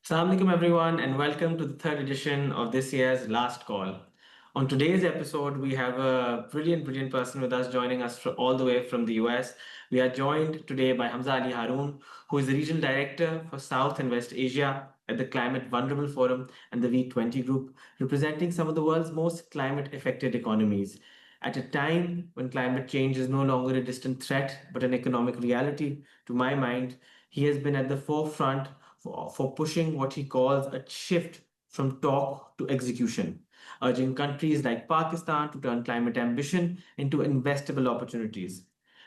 Assalamu alaikum everyone and welcome to the third edition of this year's Last Call. On today's episode, we have a brilliant person with us joining us all the way from the US. We are joined today by Hamza Ali Haroon, who is the Regional Director for South and West Asia at the Climate Vulnerable Forum and the V20 Group, representing some of the world's most climate affected economies. At a time when climate change is no longer a distant threat but an economic reality, to my mind, he has been at the forefront for pushing what he calls a shift from talk to execution, urging countries like Pakistan to turn climate ambition into investable opportunities.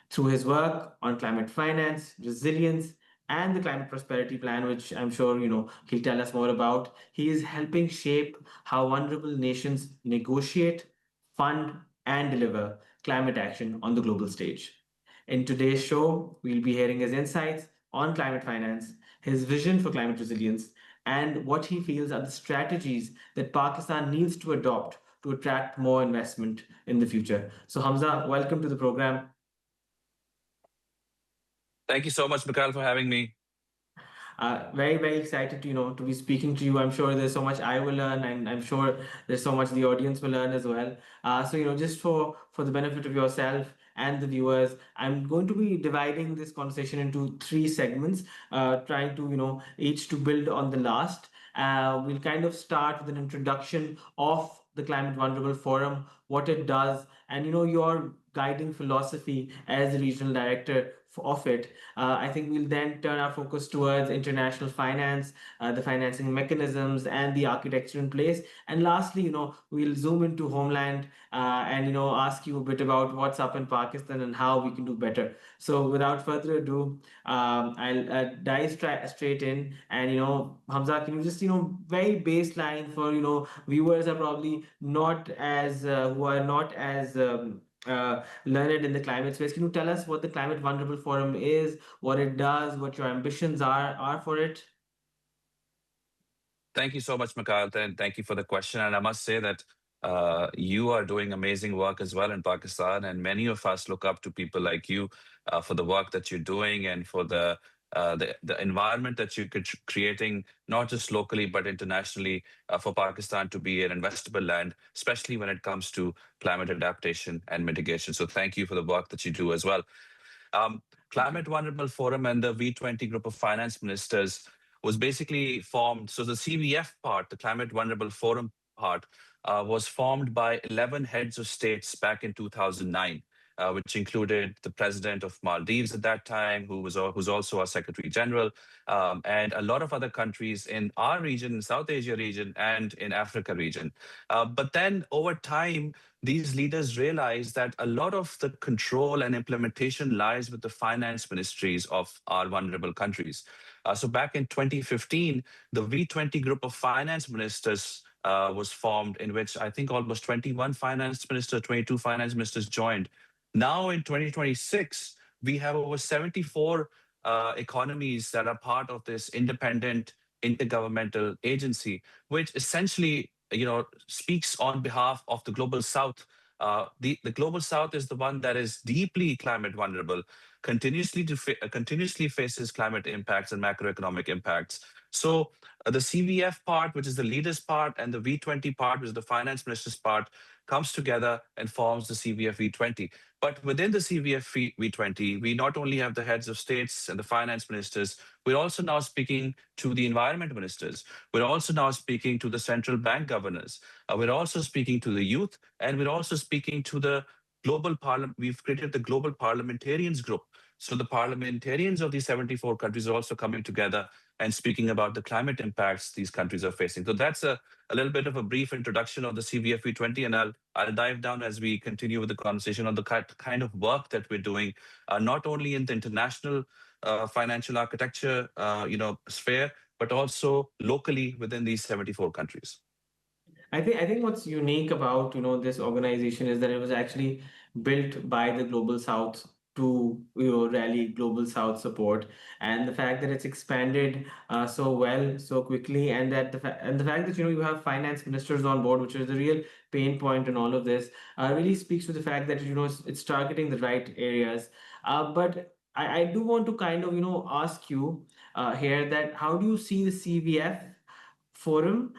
Through his work on climate finance, resilience, and the climate prosperity plan, which I'm sure he'll tell us more about, he is helping shape how vulnerable nations negotiate, fund, and deliver climate action on the global stage. In today's show, we'll be hearing his insights on climate finance, his vision for climate resilience, and what he feels are the strategies that Pakistan needs to adopt to attract more investment in the future. So, Hamza, welcome to the program. Thank you so much, Mikhail, for having me. Very excited to to be speaking to you. I'm sure there's so much I will learn, and I'm sure there's so much the audience will learn as well. So just for the benefit of yourself and the viewers, I'm going to be dividing this conversation into three segments, trying to each to build on the last. We'll kind of start with an introduction of the Climate Vulnerable Forum, what it does, and your guiding philosophy as the regional director of it. I think we'll then turn our focus towards international finance, the financing mechanisms, and the architecture in place. And lastly, we'll zoom into homeland and ask you a bit about what's up in Pakistan and how we can do better. So, without further ado, I'll dive straight in. And Hamza, can you just very baseline for viewers are probably not as who are not as learned in the climate space. Can you tell us what the Climate Vulnerable Forum is, what it does, what your ambitions are for it? Thank you so much, Mikhail, and thank you for the question. And I must say that you are doing amazing work as well in Pakistan, and many of us look up to people like you for the work that you're doing and for the environment that you're creating, not just locally but internationally, for Pakistan to be an investable land, especially when it comes to climate adaptation and mitigation. So thank you for the work that you do as well. Um, Climate Vulnerable Forum and the V20 group of finance ministers was basically formed. So the CVF part, the Climate Vulnerable Forum part, was formed by 11 heads of states back in 2009. Which included the president of Maldives at that time, who's also our Secretary General, and a lot of other countries in our region, South Asia region, and in Africa region. But then over time, these leaders realized that a lot of the control and implementation lies with the finance ministries of our vulnerable countries. So back in 2015, the V20 group of finance ministers was formed, in which I think almost 21 finance ministers, 22 finance ministers joined. Now in 2026, we have over 74 economies that are part of this independent intergovernmental agency, which essentially speaks on behalf of the global south. The global south is the one that is deeply climate vulnerable, continuously faces climate impacts and macroeconomic impacts. So the CVF part, which is the leaders part, and the V20 part, which is the finance ministers part, comes together and forms the CVF V20. But within the CVF V20, we not only have the heads of states and the finance ministers, we're also now speaking to the environment ministers. We're also now speaking to the central bank governors. We're also speaking to the youth, and we're also speaking to the global parliament. We've created the Global Parliamentarians Group. So the parliamentarians of these 74 countries are also coming together and speaking about the climate impacts these countries are facing. So that's a little bit of a brief introduction of the CVFE 20, and I'll dive down as we continue with the conversation on the kind of work that we're doing, not only in the international financial architecture, sphere, but also locally within these 74 countries. I think what's unique about this organization is that it was actually built by the Global South to rally Global South support, and the fact that it's expanded so well so quickly, and that the fact that you have finance ministers on board, which is the real pain point in all of this, really speaks to the fact that it's targeting the right areas. But I do want to kind of ask you here that how do you see the CVF forum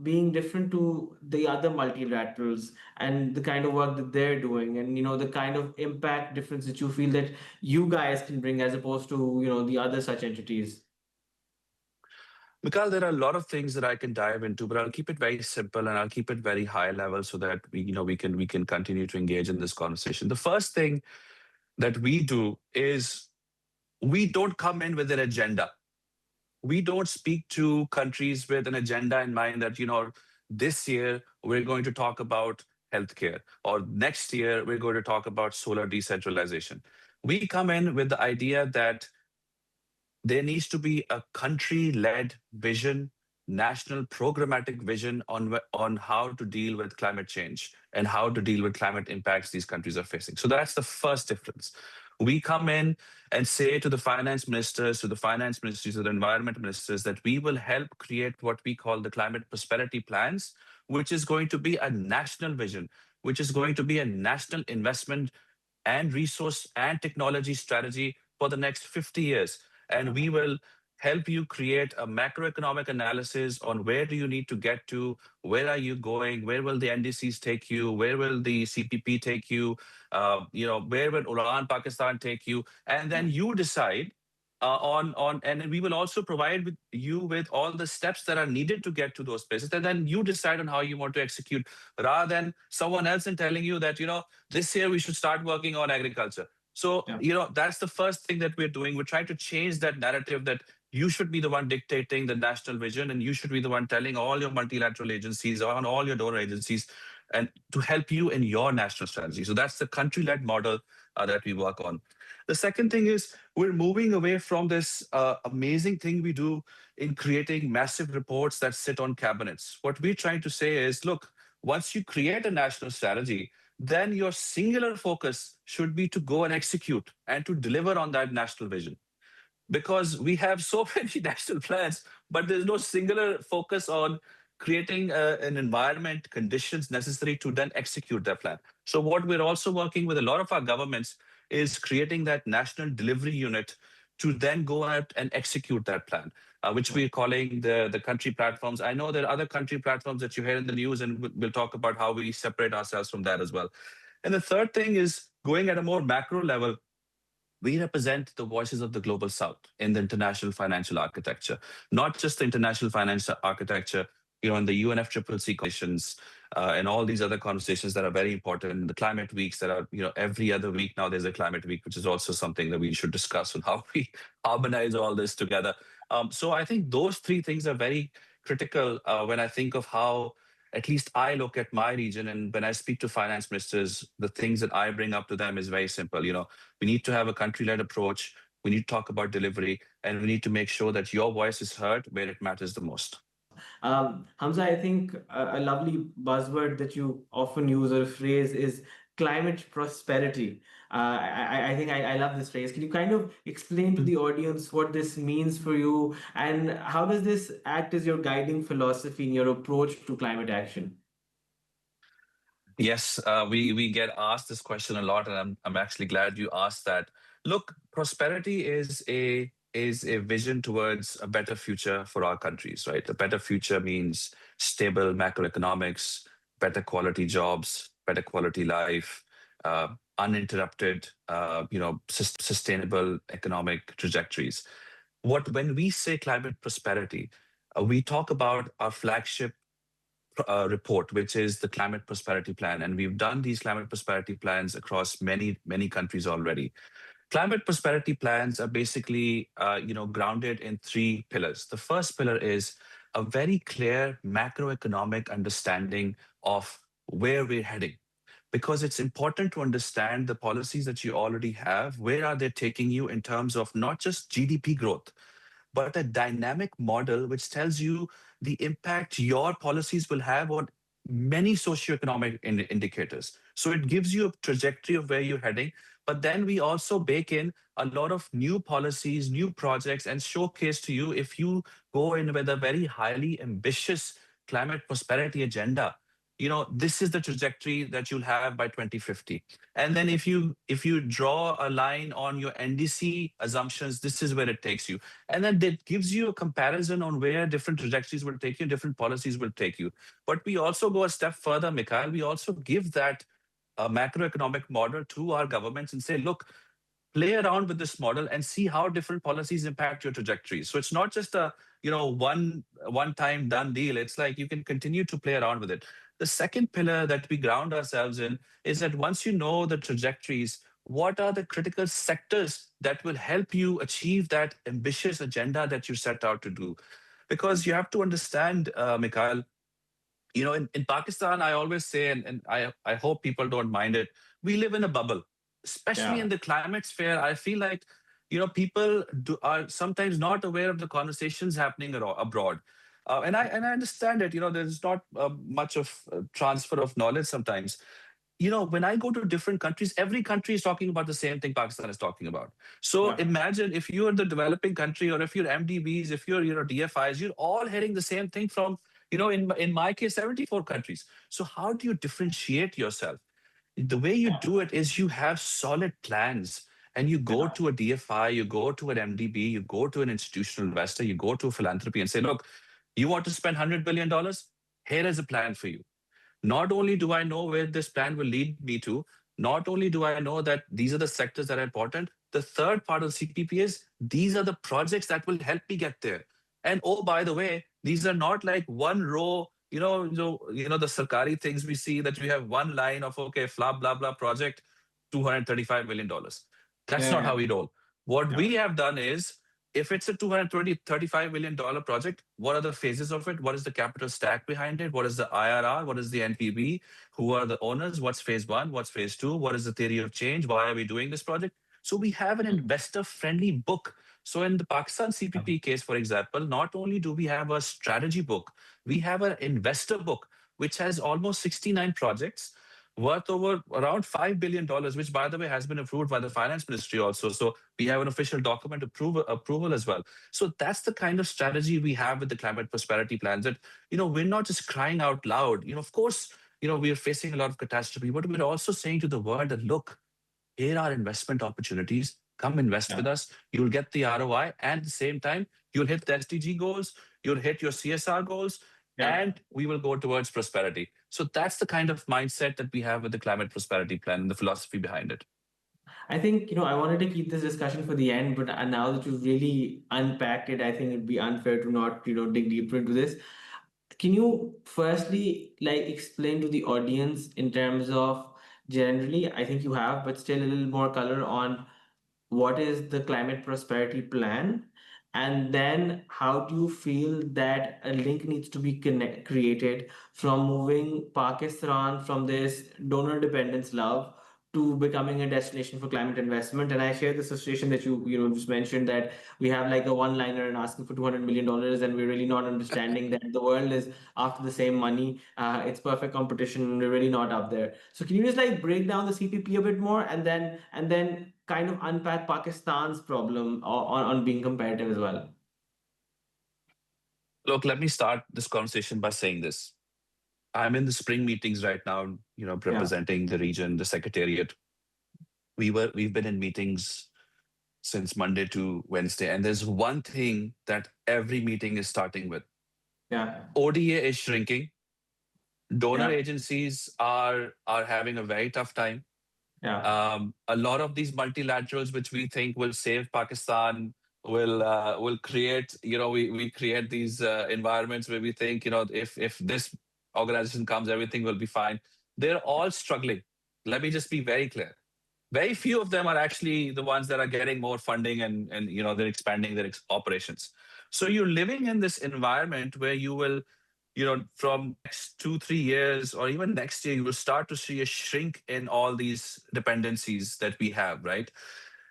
being different to the other multilaterals and the kind of work that they're doing, and the kind of impact difference that you feel that you guys can bring as opposed to the other such entities? Mikhail, there are a lot of things that I can dive into, but I'll keep it very simple and I'll keep it very high level so that we can continue to engage in this conversation. The first thing that we do is we don't come in with an agenda. We don't speak to countries with an agenda in mind that, this year we're going to talk about healthcare, or next year we're going to talk about solar decentralization. We come in with the idea that there needs to be a country-led vision, national programmatic vision on how to deal with climate change and how to deal with climate impacts these countries are facing. So that's the first difference. We come in and say to the finance ministers, to the finance ministries, to the environment ministers, that we will help create what we call the climate prosperity plans, which is going to be a national vision, which is going to be a national investment and resource and technology strategy for the next 50 years. And we will help you create a macroeconomic analysis on where do you need to get to, where are you going, where will the NDCs take you, where will the CPP take you, where will Uran Pakistan take you, and then you decide and we will also provide you with all the steps that are needed to get to those places, and then you decide on how you want to execute, rather than someone else and telling you that this year we should start working on agriculture. So, Yeah. that's the first thing that we're doing. We're trying to change that narrative that you should be the one dictating the national vision, and you should be the one telling all your multilateral agencies, on all your donor agencies, and to help you in your national strategy. So that's the country-led model that we work on. The second thing is we're moving away from this amazing thing we do in creating massive reports that sit on cabinets. What we're trying to say is, look, once you create a national strategy, then your singular focus should be to go and execute and to deliver on that national vision. Because we have so many national plans, but there's no singular focus on creating an environment, conditions necessary to then execute that plan. So, what we're also working with a lot of our governments is creating that national delivery unit to then go out and execute that plan, which we're calling the country platforms. I know there are other country platforms that you hear in the news, and we'll talk about how we separate ourselves from that as well. And the third thing is going at a more macro level. We represent the voices of the global south in the international financial architecture, not just the international financial architecture, in the UNFCCC conditions and all these other conversations that are very important. The climate weeks that are, every other week now there's a climate week, which is also something that we should discuss on how we harmonize all this together. So I think those three things are very critical when I think of how at least I look at my region. And when I speak to finance ministers, the things that I bring up to them is very simple. We need to have a country-led approach. We need to talk about delivery, and we need to make sure that your voice is heard where it matters the most. Hamza, I think a lovely buzzword that you often use or phrase is climate prosperity. I think I love this phrase. Can you kind of explain to the audience what this means for you, and how does this act as your guiding philosophy in your approach to climate action? Yes, we get asked this question a lot, and I'm actually glad you asked that. Look, prosperity is a vision towards a better future for our countries, right? A better future means stable macroeconomics, better quality jobs, better quality life, uninterrupted, sustainable economic trajectories. When we say climate prosperity, we talk about our flagship report, which is the Climate Prosperity Plan. And we've done these climate prosperity plans across many, many countries already. Climate prosperity plans are basically, grounded in three pillars. The first pillar is a very clear macroeconomic understanding of where we're heading, because it's important to understand the policies that you already have. Where are they taking you in terms of not just GDP growth, but a dynamic model which tells you the impact your policies will have on many socioeconomic indicators. So it gives you a trajectory of where you're heading. But then we also bake in a lot of new policies, new projects, and showcase to you, if you go in with a very highly ambitious climate prosperity agenda, this is the trajectory that you'll have by 2050. And then if you draw a line on your NDC assumptions, this is where it takes you. And then it gives you a comparison on where different trajectories will take you, different policies will take you. But we also go a step further, Mikhail. We also give that macroeconomic model to our governments and say, look, play around with this model and see how different policies impact your trajectories. So it's not just a one time done deal. It's like you can continue to play around with it. The second pillar that we ground ourselves in is that once you know the trajectories, what are the critical sectors that will help you achieve that ambitious agenda that you set out to do? Because you have to understand, Mikhail, in Pakistan, I always say, and I hope people don't mind it, we live in a bubble, especially Yeah. in the climate sphere. I feel like, people are sometimes not aware of the conversations happening abroad. And I understand it. There's not much of transfer of knowledge sometimes. When I go to different countries, every country is talking about the same thing Pakistan is talking about. So Yeah. imagine if you're the developing country, or if you're MDBs, if you're DFIs, you're all hearing the same thing from, in my case, 74 countries. So how do you differentiate yourself? The way you do it is you have solid plans, and you go Yeah. to a DFI, you go to an MDB, you go to an institutional investor, you go to a philanthropy and say, look, you want to spend $100 billion? Here is a plan for you. Not only do I know where this plan will lead me to, not only do I know that these are the sectors that are important, the third part of CPP is these are the projects that will help me get there. And oh, by the way, these are not like one row, the Sarkari things we see that we have one line of, okay, blah, blah, blah project, $235 million. That's not Yeah. how we roll. What Yeah. we have done is, if it's a $235 million project, what are the phases of it? What is the capital stack behind it? What is the IRR? What is the NPV? Who are the owners? What's phase one? What's phase two? What is the theory of change? Why are we doing this project? So we have an investor friendly book. So in the Pakistan CPP case, for example, not only do we have a strategy book, we have an investor book, which has almost 69 projects worth over around $5 billion, which, by the way, has been approved by the finance ministry also. So we have an official document approval as well. So that's the kind of strategy we have with the climate prosperity plans, that, we're not just crying out loud. Of course, we are facing a lot of catastrophe, but we're also saying to the world that, look, here are investment opportunities. Come invest with Yeah. us. You'll get the ROI. And at the same time, you'll hit the SDG goals, you'll hit your CSR goals, Yeah. and we will go towards prosperity. So that's the kind of mindset that we have with the climate prosperity plan and the philosophy behind it. I think, I wanted to keep this discussion for the end, but now that you've really unpacked it, I think it'd be unfair to not, dig deeper into this. Can you firstly like explain to the audience in terms of generally, I think you have, but still a little more color on what is the climate prosperity plan? And then how do you feel that a link needs to be created from moving Pakistan from this donor dependence love to becoming a destination for climate investment? And I share this frustration that you just mentioned, that we have like a one liner and asking for $200 million, and we're really not understanding that the world is after the same money. It's perfect competition. We're really not up there. So can you just like break down the CPP a bit more, and then kind of unpack Pakistan's problem on being competitive as well? Look, let me start this conversation by saying this. I'm in the spring meetings right now, Yeah. representing the region, the secretariat. We've been in meetings since Monday to Wednesday, and there's one thing that every meeting is starting with. Yeah. ODA is shrinking. Donor Yeah. agencies are having a very tough time. Yeah. A lot of these multilaterals, which we think will save Pakistan, will create. We create these environments where we think, if this organization comes, everything will be fine. They're all struggling. Let me just be very clear. Very few of them are actually the ones that are getting more funding, and they're expanding their operations. So you're living in this environment where you will, from next 2-3 years, or even next year, you will start to see a shrink in all these dependencies that we have, right?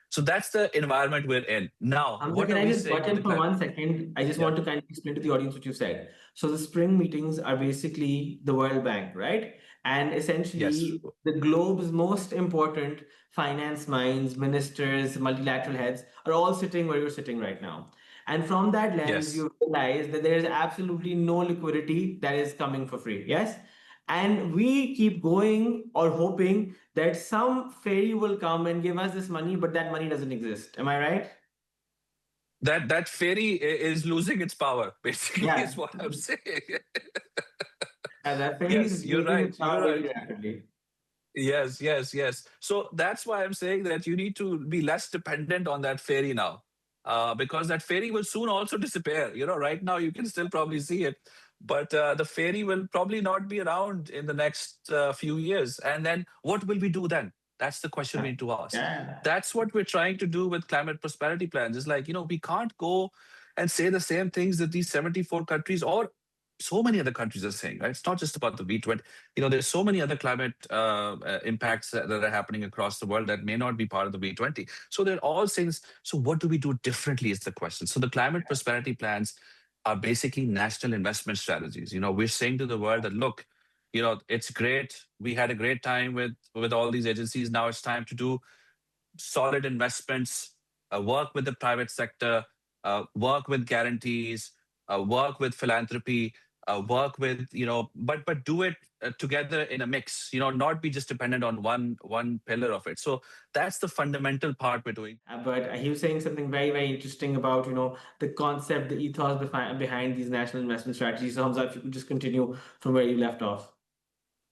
So that's the environment we're in now. Hamza, What can are I we just saying butt on in the for climate? 1 second? I just Yeah. want to kind of explain to the audience what you said. So the spring meetings are basically the World Bank, right? And Yes. essentially the globe's most important finance minds, ministers, multilateral heads are all sitting where you're sitting right now. And from that lens, Yes. you realize that there is absolutely no liquidity that is coming for free. Yes? And we keep going or hoping that some fairy will come and give us this money, but that money doesn't exist. Am I right? That fairy is losing its power, basically, Yeah. is what I'm saying. And that fairy Yes, is you're losing right. its You're power right. very rapidly. Yes, yes, yes. So that's why I'm saying that you need to be less dependent on that fairy now, because that fairy will soon also disappear. Right now you can still probably see it, but the fairy will probably not be around in the next few years. And then what will we do then? That's the question we need to ask. Yeah. That's what we're trying to do with climate prosperity plans. It's like, we can't go and say the same things that these 74 countries or so many other countries are saying, right? It's not just about the V20. There's so many other climate impacts that are happening across the world that may not be part of the V20. So they're all saying this. So what do we do differently is the question. So the climate prosperity plans are basically national investment strategies. We're saying to the world that, look, it's great. We had a great time with all these agencies. Now it's time to do solid investments, work with the private sector, work with guarantees, work with philanthropy, work with but do it together in a mix. Not be just dependent on one pillar of it. So that's the fundamental part we're doing. But he was saying something very, very interesting about, the concept, the ethos behind these national investment strategies. So Hamza, if you could just continue from where you left off.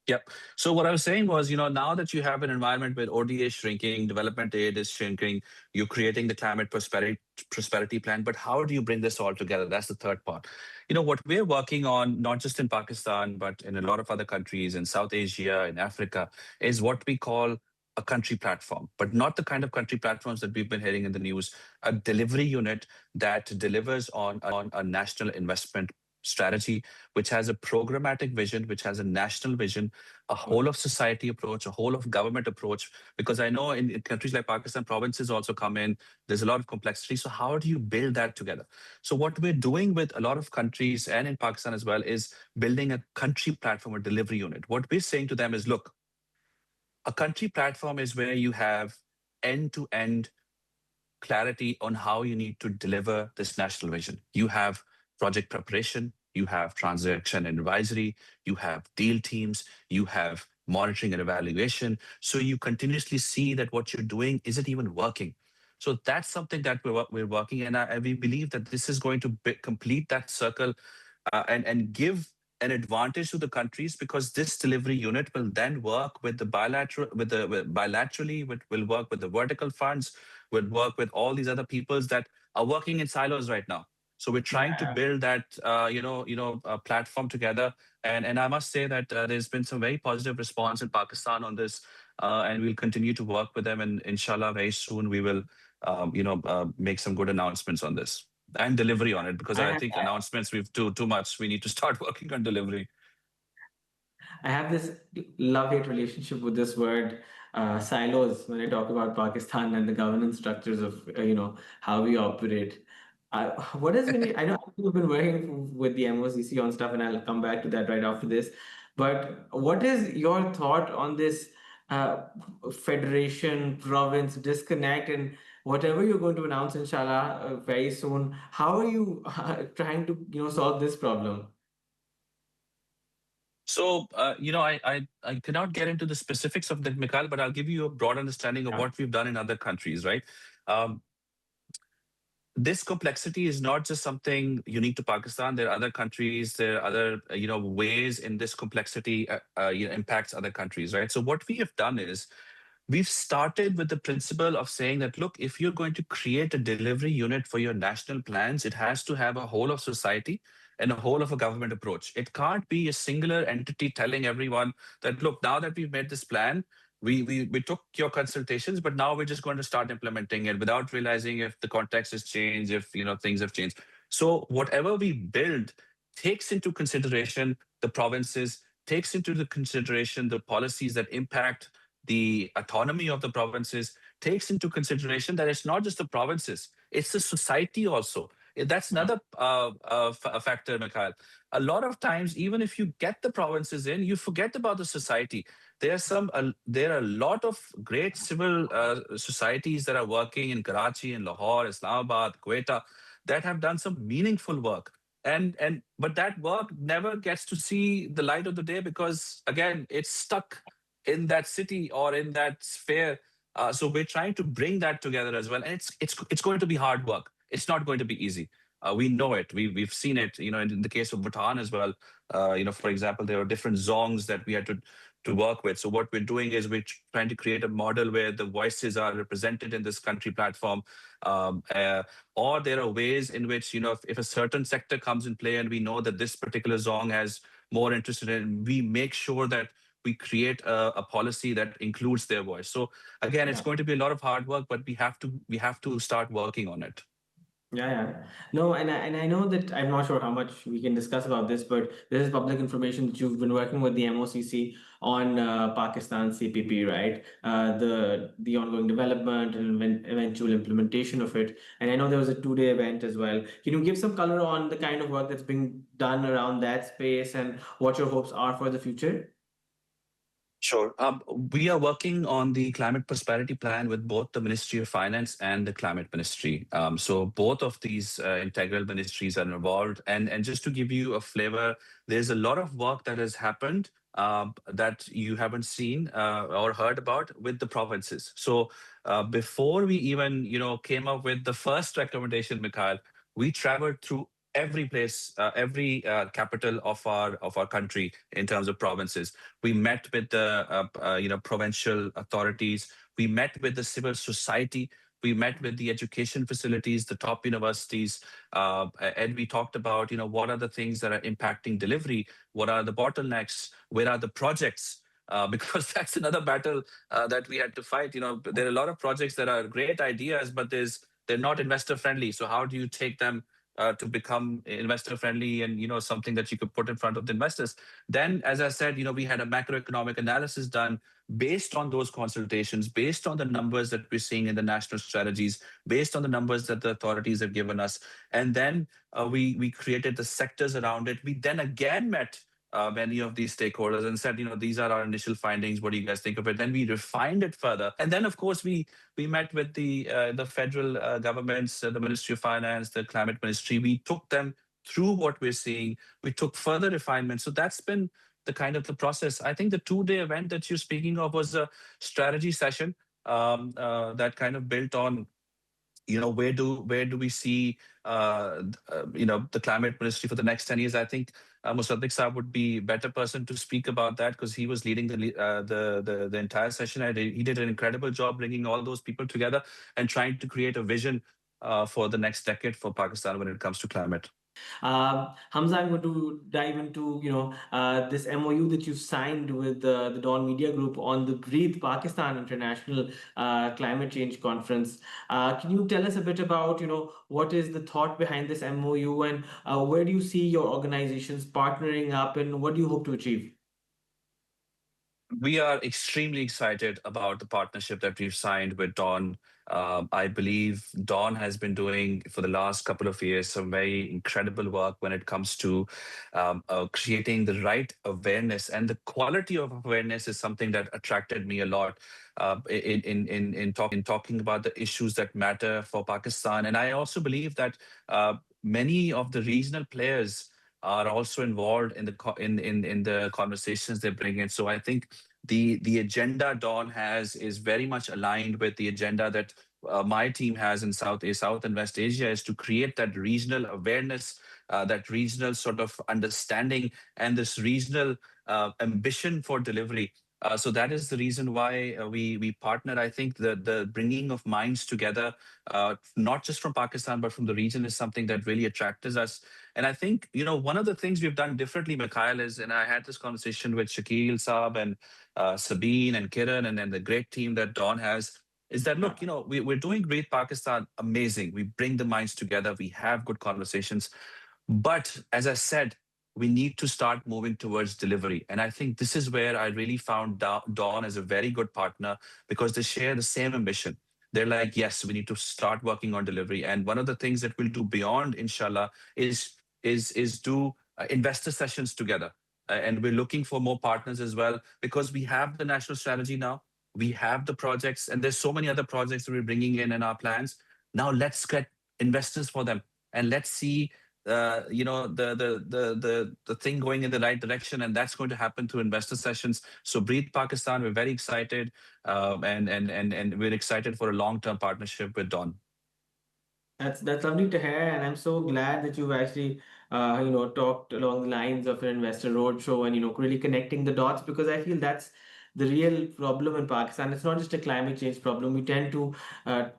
Yep. So what I was saying was, now that you have an environment where ODA is shrinking, development aid is shrinking, you're creating the climate prosperity plan. But how do you bring this all together? That's the third part. What we're working on, not just in Pakistan, but in a lot of other countries in South Asia, in Africa, is what we call a country platform, but not the kind of country platforms that we've been hearing in the news. A delivery unit that delivers on a national investment strategy, which has a programmatic vision, which has a national vision, a whole of society approach, a whole of government approach. Because I know in countries like Pakistan, provinces also come in. There's a lot of complexity. So how do you build that together? So what we're doing with a lot of countries and in Pakistan as well is building a country platform, a delivery unit. What we're saying to them is, look, a country platform is where you have end-to-end clarity on how you need to deliver this national vision. You have project preparation, you have transaction and advisory, you have deal teams, you have monitoring and evaluation. So you continuously see that what you're doing isn't even working. So that's something that we're working, and we believe that this is going to complete that circle and give an advantage to the countries, because this delivery unit will then work with the bilaterally, will work with the vertical funds, will work with all these other peoples that are working in silos right now. So we're trying to Yeah. build that platform together, and I must say that there's been some very positive response in Pakistan on this, and we'll continue to work with them, and inshallah very soon we will make some good announcements on this and delivery on it, because I I have, think announcements we've too much. We need to start working on delivery. I have this love-hate relationship with this word, silos, when I talk about Pakistan and the governance structures of, how we operate. What has been, I know you've been working with the MOCC on stuff, and I'll come back to that right after this. But what is your thought on this uh, federation, province disconnect, and whatever you're going to announce, inshallah, very soon? How are you trying to, solve this problem? So, I cannot get into the specifics of that, Mikhail, but I'll give you a broad understanding of Yeah. what we've done in other countries, right? Um, this complexity is not just something unique to Pakistan. There are other countries, there are other, ways in this complexity, impacts other countries, right? So what we have done is we've started with the principle of saying that, look, if you're going to create a delivery unit for your national plans, it has to have a whole of society and a whole of a government approach. It can't be a singular entity telling everyone that, look, now that we've made this plan, we took your consultations, but now we're just going to start implementing it without realizing if the context has changed, if things have changed. So whatever we build takes into consideration the provinces, takes into the consideration the policies that impact the autonomy of the provinces, takes into consideration that it's not just the provinces, it's the society also. That's another factor, Mikhail. A lot of times, even if you get the provinces in, you forget about the society. There are a lot of great civil societies that are working in Karachi, in Lahore, Islamabad, Quetta, that have done some meaningful work. but that work never gets to see the light of the day because again it's stuck in that city or in that sphere. So we're trying to bring that together as well, and it's going to be hard work. It's not going to be easy. We know it. We've seen it. In the case of Bhutan as well. For example, there are different zongs that we had to work with. So what we're doing is we're trying to create a model where the voices are represented in this country platform. Um, uh, or there are ways in which, if a certain sector comes in play and we know that this particular zong has more interest in it, we make sure that we create a policy that includes their voice. So again, it's Yeah. going to be a lot of hard work, but we have to start working on it. Yeah, yeah. No, and I know that I'm not sure how much we can discuss about this, but this is public information that you've been working with the MOCC on Pakistan CPP, right? The ongoing development and eventual implementation of it. And I know there was a 2-day event as well. Can you give some color on the kind of work that's being done around that space and what your hopes are for the future? Sure. We are working on the climate prosperity plan with both the Ministry of Finance and the Climate Ministry. So both of these integral ministries are involved. And just to give you a flavor, there's a lot of work that has happened that you haven't seen or heard about with the provinces. So before we even came up with the first recommendation, Mikhail, we traveled through every place, every capital of our country in terms of provinces. We met with the provincial authorities. We met with the civil society. We met with the education facilities, the top universities, and we talked about what are the things that are impacting delivery, what are the bottlenecks, where are the projects. Because that's another battle that we had to fight. There are a lot of projects that are great ideas, but they're not investor friendly. So how do you take them to become investor friendly and something that you could put in front of the investors? Then, as I said, we had a macroeconomic analysis done based on those consultations, based on the numbers that we're seeing in the national strategies, based on the numbers that the authorities have given us. And then we created the sectors around it. We then again met many of these stakeholders and said, these are our initial findings. What do you guys think of it? Then we refined it further. And then, of course, we met with the federal governments, the Ministry of Finance, the Climate Ministry. We took them through what we're seeing. We took further refinement. So that's been the kind of the process. I think the 2-day event that you're speaking of was a strategy session that kind of built on where do we see the climate ministry for the next 10 years. I think Musaddiq Saab would be better person to speak about that because he was leading the entire session. He did an incredible job bringing all those people together and trying to create a vision for the next decade for Pakistan when it comes to climate. Hamza, I'm going to dive into this MOU that you've signed with the Dawn Media Group on the Breathe Pakistan International Climate Change Conference. Can you tell us a bit about what is the thought behind this MOU and where do you see your organizations partnering up and what do you hope to achieve? We are extremely excited about the partnership that we've signed with Dawn. I believe Dawn has been doing for the last couple of years some very incredible work when it comes to creating the right awareness, and the quality of awareness is something that attracted me a lot in talking about the issues that matter for Pakistan. And I also believe that many of the regional players are also involved in the conversations they bring in. So I think the agenda Dawn has is very much aligned with the agenda that my team has in South and West Asia, is to create that regional awareness, that regional sort of understanding, and this regional ambition for delivery. So that is the reason why we partner. I think the bringing of minds together, not just from Pakistan but from the region, is something that really attracted us. And I think one of the things we've done differently, Mikhail, is, and I had this conversation with Shakil Saab and Sabine and Kiran and the great team that Dawn has, is that look, we're doing Great Pakistan amazing. We bring the minds together. We have good conversations. But as I said, we need to start moving towards delivery. And I think this is where I really found Dawn as a very good partner, because they share the same ambition. They're like, yes, we need to start working on delivery. And one of the things that we'll do beyond, inshallah, is do investor sessions together. And we're looking for more partners as well, because we have the national strategy now. We have the projects, and there's so many other projects that we're bringing in our plans. Now let's get investors for them, and let's see the thing going in the right direction, and that's going to happen through investor sessions. So Breathe Pakistan, we're very excited, and we're excited for a long-term partnership with Don. That's lovely to hear, and I'm so glad that you've actually, talked along the lines of an investor roadshow and really connecting the dots, because I feel that's the real problem in Pakistan. It's not just a climate change problem. We tend to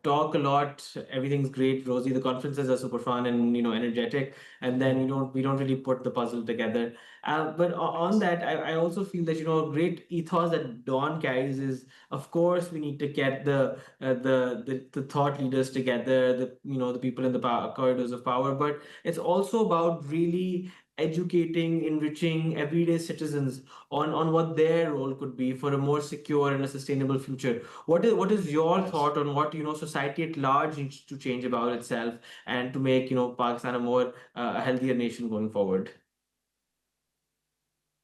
talk a lot. Everything's great, rosy. The conferences are super fun and energetic, and then we don't really put the puzzle together. But on that, I also feel that great ethos that Dawn carries is, of course, we need to get the thought leaders together, the people in the corridors of power, but it's also about really educating, enriching everyday citizens on what their role could be for a more secure and a sustainable future. What is your thought on what society at large needs to change about itself and to make Pakistan a more a healthier nation going forward?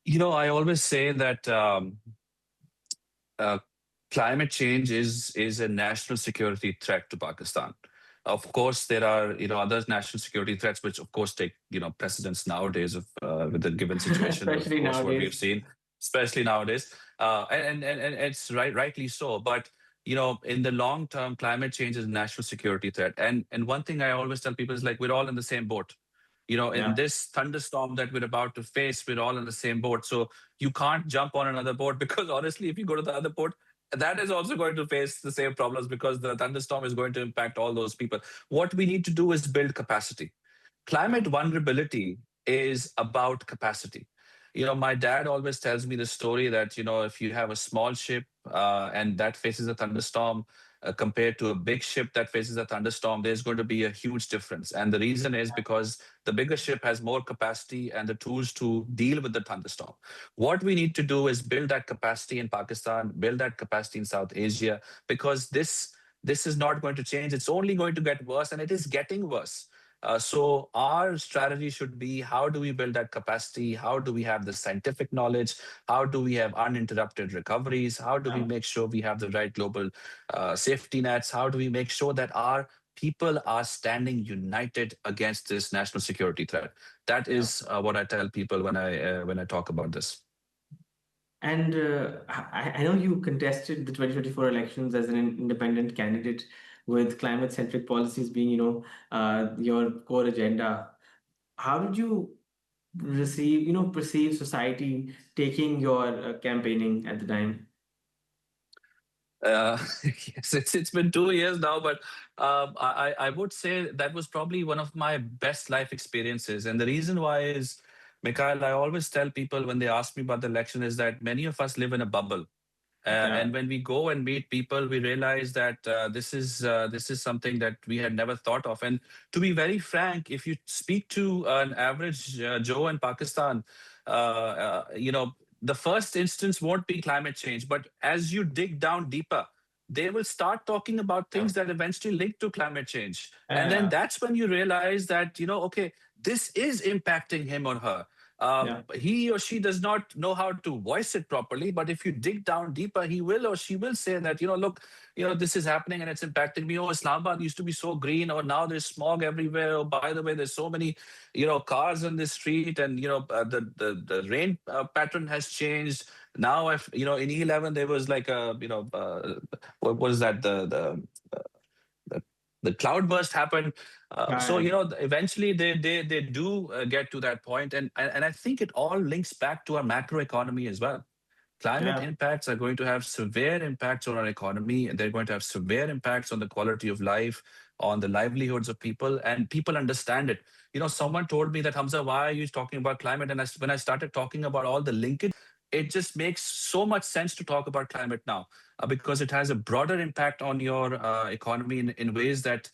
I always say that uh, climate change is a national security threat to Pakistan. Of course, there are other national security threats, which of course take precedence nowadays of with the given situation. Of Especially course, what we've nowadays. seen, especially nowadays, and it's rightly so. But in the long term, climate change is a national security threat. And one thing I always tell people is like we're all in the same boat. In Yeah. this thunderstorm that we're about to face, we're all in the same boat. So you can't jump on another boat because honestly, if you go to the other boat, that is also going to face the same problems because the thunderstorm is going to impact all those people. What we need to do is build capacity. Yeah. Climate vulnerability is about capacity. My dad always tells me the story that if you have a small ship and that faces a thunderstorm compared to a big ship that faces a thunderstorm, there's going to be a huge difference. And the reason is because the bigger ship has more capacity and the tools to deal with the thunderstorm. What we need to do is build that capacity in Pakistan, build that capacity in South Asia, because this is not going to change. It's only going to get worse, and it is getting worse. So our strategy should be, how do we build that capacity? How do we have the scientific knowledge? How do we have uninterrupted recoveries? How do we Yeah. make sure we have the right global safety nets? How do we make sure that our people are standing united against this national security threat? That Yeah. is what I tell people when I talk about this. And I know you contested the 2024 elections as an independent candidate with climate-centric policies being, your core agenda. How did you perceive society taking your campaigning at the time? Yes, it's been 2 years now, but I would say that was probably one of my best life experiences. And the reason why is, Mikhail, I always tell people when they ask me about the election is that many of us live in a bubble. Yeah. And when we go and meet people, we realize that this is something that we had never thought of. And to be very frank, if you speak to an average Joe in Pakistan, the first instance won't be climate change, but as you dig down deeper, they will start talking about Yeah. things that eventually link to climate change. And then Yeah. that's when you realize that okay, this is impacting him or her. Yeah. He or she does not know how to voice it properly, but if you dig down deeper, he will or she will say that, look, this is happening and it's impacting me. Oh, Islamabad used to be so green, or now there's smog everywhere. Oh, by the way, there's so many, cars on the street, and the rain pattern has changed. Now, if in E11 there was like a, what was that, the the cloudburst happened. So Right. eventually they do get to that point, and I think it all links back to our macroeconomy as well. Climate Yeah. impacts are going to have severe impacts on our economy, and they're going to have severe impacts on the quality of life, on the livelihoods of people, and people understand it. Someone told me that, Hamza, why are you talking about climate? And when I started talking about all the linkage, it just makes so much sense to talk about climate now, because it has a broader impact on your economy in ways that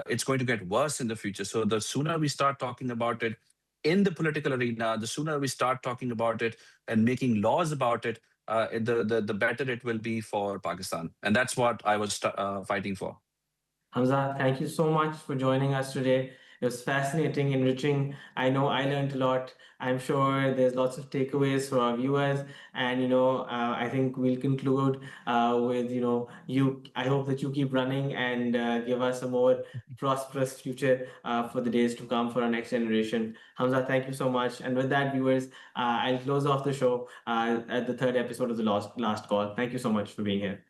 it's going to get worse in the future. So the sooner we start talking about it in the political arena, the sooner we start talking about it and making laws about it, the better it will be for Pakistan. And that's what I was fighting for. Hamza, thank you so much for joining us today. It was fascinating, enriching. I know I learned a lot. I'm sure there's lots of takeaways for our viewers. And, I think we'll conclude with, you. I hope that you keep running and give us a more prosperous future for the days to come for our next generation. Hamza, thank you so much. And with that, viewers, I'll close off the show at the third episode of the last call. Thank you so much for being here.